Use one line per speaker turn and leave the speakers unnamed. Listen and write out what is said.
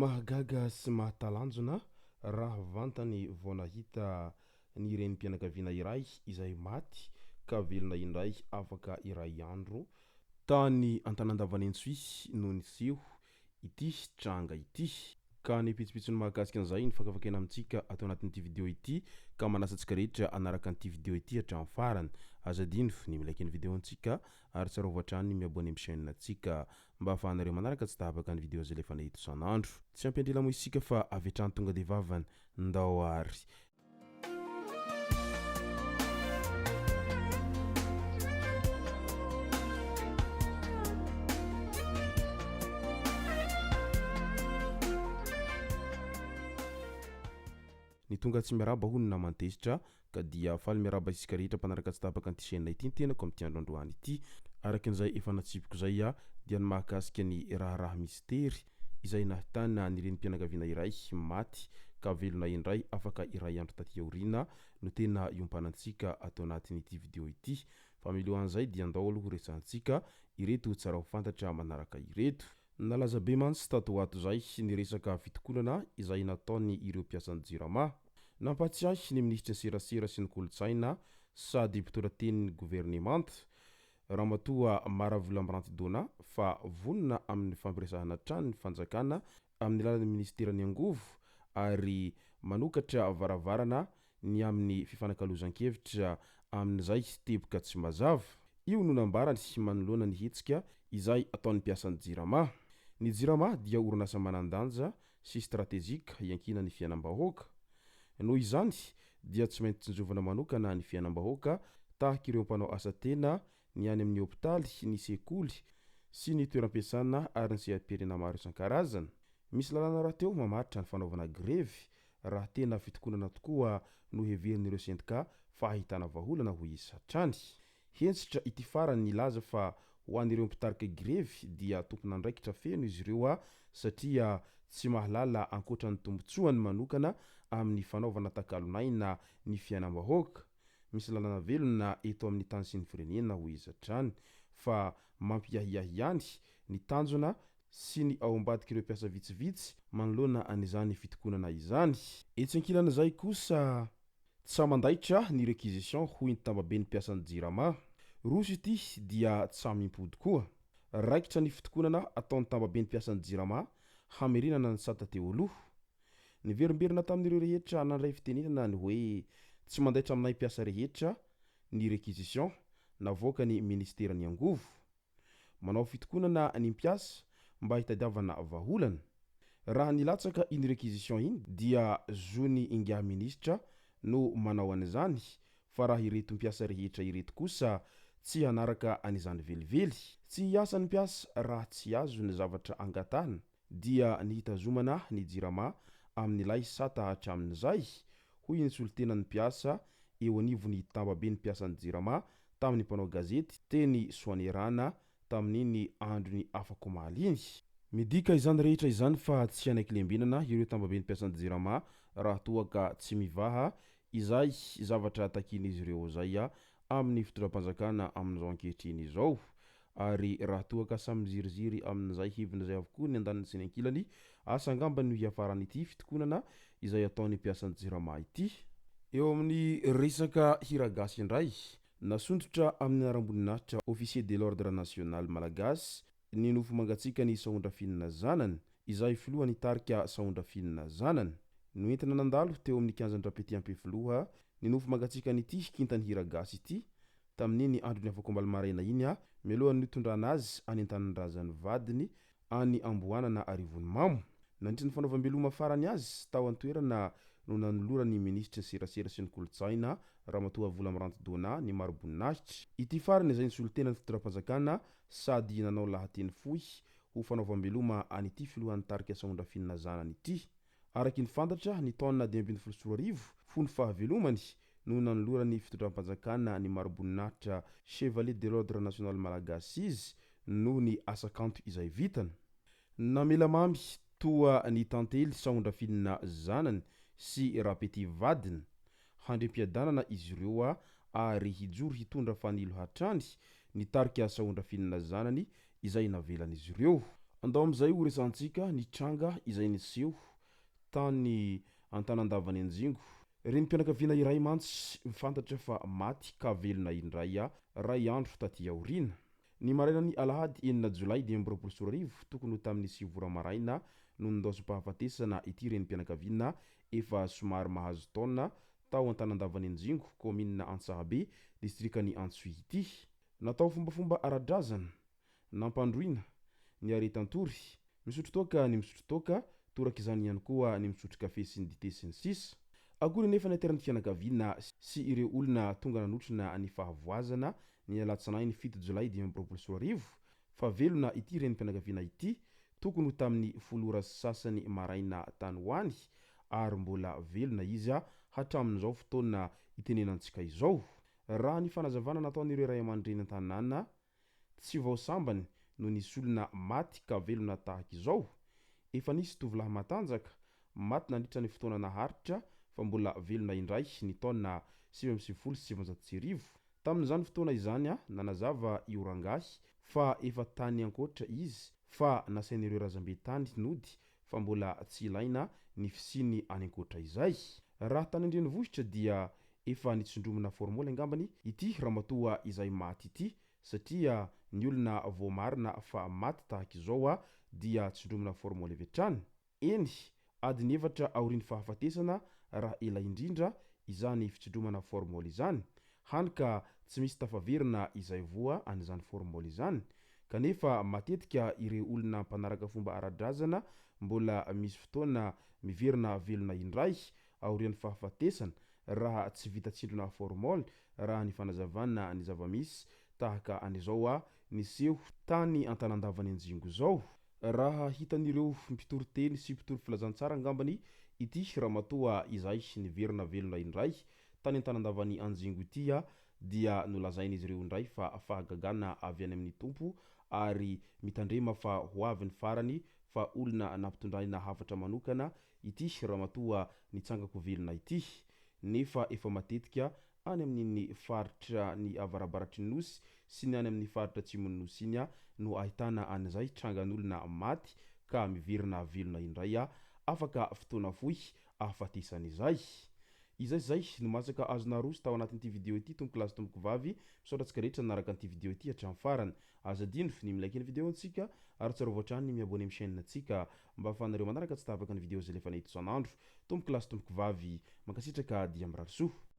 Mahagaga sy mahatalanjona raha vantany vao nahita ny renim-pianakaviana iray izay maty ka velona indray afaka iray andro tany Antanandavanentsy no niseho ity tranga ity. Ka ny pitsopitsony mahakasika an'izay ny fakafakena amintsika atao anatin'ity vidéo ity ka manasa antsika rehetra anaraka an'ity vidéo ity hatramin'ny farany. Azadino ny milaiky ny vidéo antsika ary tsara hovatrany miabone amin'ny chaîne antsika mba ahafahanareo manaraka tsy tahabaka ny vidéo zay lefa nahita isan'andro. Tsy ampiandrela moa isika fa avy hatrany tonga de vavany ndao ary. Ny tonga tsy miaraba hono na mantezitra ka dia faly miaraba isika rehetra mpanaraka tsy tapaka an'ity chaîne ity ny tenako amin'ity andro androany ity. Arakin'izay efa natsipiko zay dia ny mahakasika ny raharaha mistery izay nahitana ny renim-pianakaviana iray maty ka velona indray afaka iray andro taty aoriana no tena iompanantsika atao anatin'ity vidéo ity. Fa milohan'izay dia andao aloha resantsika ireto tsara ho fantatra manaraka ireto. Nalaza be mantsy tato ho ato zay ny resaka fitokonana izay nataony ireo mpiasan'ny JIRAMA. Nampatsiahy ny ministra serasera sy ny kolotsaina sady mpitondranten'ny gouvernemanta Ramatoa Maravola Ambrantidona fa vonona amin'ny fampiresahana trano ny fanjakana amin'ny alalan'ny ministeran'ny angovo ary manokatra varavarana ny amin'ny fifanankalozan-kevitra amin'izay teboka tsy mazava. Io no nambarany manoloana ny hetsika izay ataon'ny mpiasan'ny JIRAMA. Ny JIRAMA dia orinasa manan-danja sy stratezika iankina ny fiainam-bahoaka. Noho izany dia tsy maintsy tsinjovana manokana ny fiainam-bahoaka tahaka ireo mpanao asa tena ny any amin'ny hôpitaly, ny sekoly sy ny toeram-piasana ary ny seha-pirenena maro isan-karazany. Misy lalàna rahateo mamaritra ny fanaovana grevy raha tena fitokonana tokoa no heverin'ireo sendika fa ahitana vaholana ho izy hatrany. Hensitra ity farany nilaza fa ho an'ireo mpitarika grevy dia tompona andraikitra feno izy ireo satria tsy mahalala ankoatra ny tombotsoany manokana amin'ny fanaovana takalonaina ny fiainam-bahoaka. Misy lalàna velona eto amin'ny tany sy ny firenena ho izy hatrany fa mampiahiahy ihany ny tanjona sy ny ao ambadika ireo mpiasa vitsivitsy manoloana an'izany fitokonana izany. Etsy ankilan'izay kosa tsy mandaitra ny réquisition hoy ny tambaben'ny mpiasan'ny JIRAMA. Roso ity dia tsy mimpody koa. Raikitra ny fitokonana ataon'ny tambaben'ny mpiasan'ny JIRAMA hamerenana ny sata teo aloha. Niverimberina tamin'ireo rehetra nandray fitenenana ny hoe tsy mandaitra aminay mpiasa rehetra ny réquisition navoaka ny ministeran'ny angovo. Manao fitokonana ny mpiasa mba hitadiavana vaholana. Raha nilatsaka iny réquisition iny dia zony ingia ministra no manao an'izany fa raha ireto mpiasa rehetra ireto kosa tsy hanaraka an'izany velively. Tsy hiasa ny mpiasa raha tsy azo ny zavatra angatahana dia nihitazomana ny JIRAMA amin'ilay sata hatramin'izay hoy ny solotenan'ny mpiasa eo anivony tambaben'ny mpiasan'ny JIRAMA tamin'ny mpanao gazety teny Soanerana tamin'iny androny afako maliny. Midika izany rehetra izany fa tsy hanaiky-lembenana ireo tambaben'ny mpiasan'ny JIRAMA raha toa ka tsy mivaha izay zavatra takin'izy ireo zay amin'ny fitondram-panjakana amin'izao ankehitriny izao. Ary raha toa ka samy ziriziry amin'izay hevina zay avokoa ny andaniny sy ny ankilany asa angamba ny hiafarany ity fitokonana izay ataon'ny mpiasan'ny JIRAMA ity. Eo amin'ny resaka hiragasy indray nasondotra amin'ny aram-boninahitra officier de l'ordre national malagasy ny nofo mangatsika ny Saondrafinina zanany izay filohan'ny tarika Saondrafinina zanany. Noentina nandalo teo amin'ny 15 rapety ampy filoha ny nofo mangatsika n'ity kintany hiragasy ity tamin'iny andro ny afako maraina iny mialohan'ny nitondrana azy any an-tanindrazan'ny vadiny any Amboana Arivony Mamo. Nandritra ny fanaovam-beloma farany azy tao an-toerana no nanolorany ministra serasera sy ny kolotsaina Ramatoa Vola Ambrantidona ny maro-boninahitra. Ity farany izay ny solotenan'ny fitondram-panjakana sady nanao lahateny fohy ho fanaovam-beloma an'ity filohan'ny tarika Saondrafinina zanany ity. Araky ny fantatra ny taona 2024 fony fahavelomany no nanolorany fitondram-panjakana ny maro-boninahitra Chevalier de l'ordre national malagasy izy no ny asakanto izay vitany. Namela mamy toa ny tantely Saondrafinina zanany sy rapety vadiny handrem-piadanana izy ireo ary hijoro hitondra fanilo hatrany ny tarika Saondrafinina zanany izay navelan'izy ireo. andao am'zay ho resantsika ny tranga izay niseho tany an-tanandavany Anjingo. Reny mpianakaviana iray mantsy mifantatra fa maty ka velona indray ray andro taty aorina. Ny marainan'ny alahady 9 Jolay 2024 tokony ho tamin'ny 9 maraina no nindôsom-pahafatesana ity reny mpianakaviana efa somary mahazo taona tao an-tanandavany Anjingo, commune Antsahabe, distrikany Antsohihy ity. Natao fombafomba ara-drazana, nampandroina, ny aretan-tory, misotro toaka ny misotro toaka, toraka izany ihany koa ny misotro kafe sy ny dite sy ny sisa. Akory nefa ny ateran'ny fianakaviana sy ireo olona tonga nanotrona ny fahavoazana ny alatsinainy 7 Jolay 2024 fa velona ity reny mpianakaviana ity tokony ho tamin'ny folora sasany maraina tany hoany ary mbola velona izy hatramin'izao fotoana itenenantsika izao. Raha ny fanazavana nataon'ireo ray aman-dreny an-tanàna tsy vaosambany no nisy olona maty ka velona tahaka izao. Efa nisy tovolahy matanjaka maty nandritra ny fotoana naharitra fa mbola velona indray ny taona 2017. Tamin'izany fotoana izany nanazava io rangahy fa efa tany ankoatra izy fa nasain'ireo razambe tany nody fa mbola tsy ilaina ny fisiny any ankoatra izay. Raha tany an-drenivohitra dia efa nitsondromana formoly angambany ity ramatoa izay maty ity satria ny olona vao marina fa maty tahaka izao dia tsondromana formoly avy hatrany. Eny, adiny 7 aorian'ny fahafatesana raha ela indrindra izany fitsondromana formoly izany. Hany ka tsy misy tafaverina izay voa an'izany formoly izany. Kanefa matetika ireo olona mpanaraka fomba ara-drazana mbola misy fotoana miverina velona indray aorian'ny fahafatesana raha tsy vita tsindrona formoly raha ny fanazavana ny zava-misy tahaka an'izao niseho tany an-tanandavany Anjingo zao. Raha hitan'ireo mpitory-teny sy mpitory filazantsara angambany ity ramatoa izay niverina velona indray tany an-tanandavany Anjingo ity dia nolazain'izy ireo indray fa fahagagana avy any amin'ny tompo ary mitandrema fa ho avy ny farany fa olona nampitondraina hafatra manokana ity ramatoa nitsangako velona ity. Nefa efa matetika any amin'ny faritra ny avarabaratry ny nosy sy ny any amin'ny faritra atsimon'ny nosy iny no ahitana an'izay trangan'olona maty ka miverina velona indray afaka fotoana fohy ahafatesan'izay. Izay zay no masaka azona roso tao anatin'ity vidéo ity tompoko lazy tompoko vavy misaotratsika rehetra naraka an'ity vidéo ity hatramin'ny farany. Aza dino ny milaiky ny vidéo antsika ary tsara voatrany ny miabone amin'ny chaîne antsika mba ahafahanareo manaraka tsy tapaka ny vidéo zay lefa nahita isan'andro. Tompoko lazy tompoko vavy mankasitraka dia mirary soa.